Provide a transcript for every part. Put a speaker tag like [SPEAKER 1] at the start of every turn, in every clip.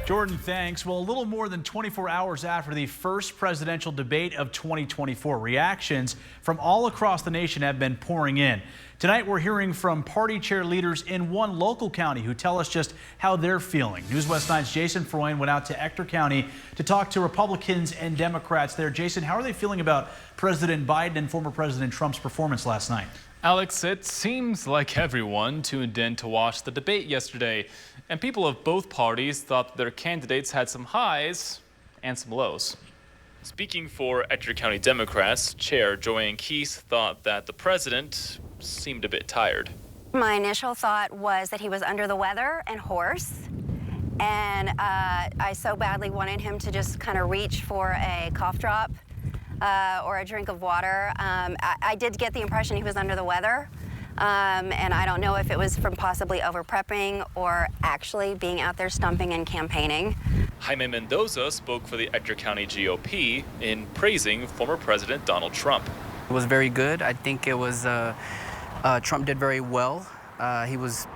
[SPEAKER 1] Jordan, thanks. Well, a little more than 24 hours after the first presidential debate of 2024, reactions from all across the nation have been pouring in. Tonight, we're hearing from party chair leaders in one local county who tell us just how they're feeling. News West 9's Jason Freund went out to Ector County to talk to Republicans and Democrats there. Jason, how are they feeling about President Biden and former President Trump's performance last night?
[SPEAKER 2] Alex, it seems like everyone tuned in to watch the debate yesterday, and people of both parties thought their candidates had some highs and some lows. Speaking for Ector County Democrats, Chair Joanne Keese thought that the president seemed a bit tired.
[SPEAKER 3] My initial thought was that he was under the weather and hoarse, and I so badly wanted him to just kind of reach for a cough drop or a drink of water. I did get the impression he was under the weather, and I don't know if it was from possibly over-prepping or actually being out there stumping and campaigning.
[SPEAKER 2] Jaime Mendoza spoke for the Ector County GOP in praising former President Donald Trump.
[SPEAKER 4] It was very good. I think it was Trump did very well. He was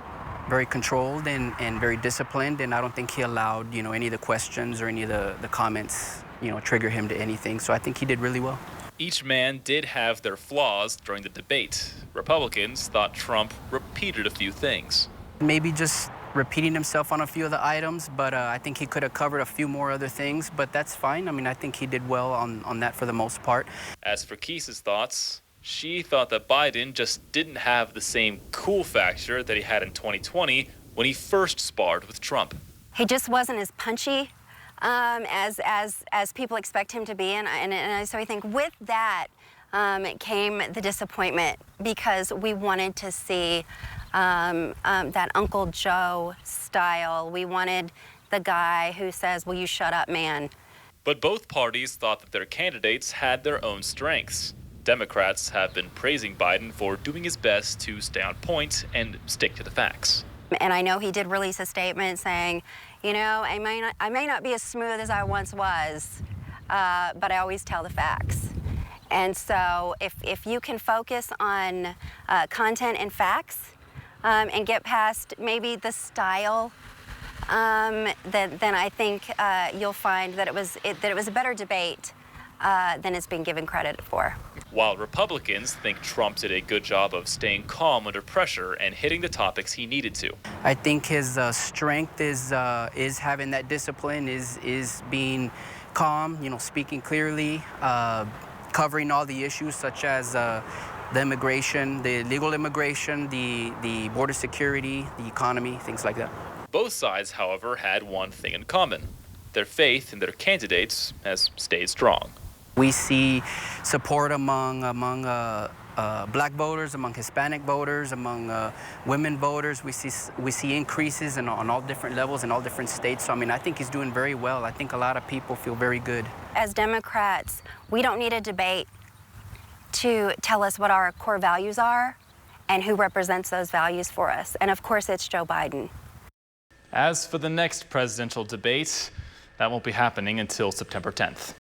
[SPEAKER 4] very controlled and very disciplined, and I don't think he allowed any of the questions or any of the comments trigger him to anything. So I think he did really well.
[SPEAKER 2] Each man did have their flaws during the debate. Republicans thought Trump repeated a few things.
[SPEAKER 4] Maybe just repeating himself on a few of the items, but I think he could have covered a few more other things, but that's fine. I mean, I think he did well on that for the most part.
[SPEAKER 2] As for Keese's thoughts, she thought that Biden just didn't have the same cool factor that he had in 2020 when he first sparred with Trump.
[SPEAKER 3] He just wasn't as punchy as people expect him to be, and so I think with that came the disappointment, because we wanted to see that Uncle Joe style. We wanted the guy who says, "Will you shut up, man?"
[SPEAKER 2] But both parties thought that their candidates had their own strengths. Democrats have been praising Biden for doing his best to stay on point and stick to the facts.
[SPEAKER 3] And I know he did release a statement saying, I may not be as smooth as I once was, but I always tell the facts. And so if you can focus on content and facts and get past maybe the style, then I think you'll find that it was a better debate than it's been given credit for.
[SPEAKER 2] While Republicans think Trump did a good job of staying calm under pressure and hitting the topics he needed to.
[SPEAKER 4] I think his strength is having that discipline, is being calm, speaking clearly, covering all the issues such as the immigration, the illegal immigration, the border security, the economy, things like that.
[SPEAKER 2] Both sides, however, had one thing in common. Their faith in their candidates has stayed strong.
[SPEAKER 4] We see support among black voters, among Hispanic voters, among women voters. We see increases on all different levels in all different states. So, I mean, I think he's doing very well. I think a lot of people feel very good.
[SPEAKER 3] As Democrats, we don't need a debate to tell us what our core values are and who represents those values for us. And of course, it's Joe Biden.
[SPEAKER 2] As for the next presidential debate, that won't be happening until September 10th.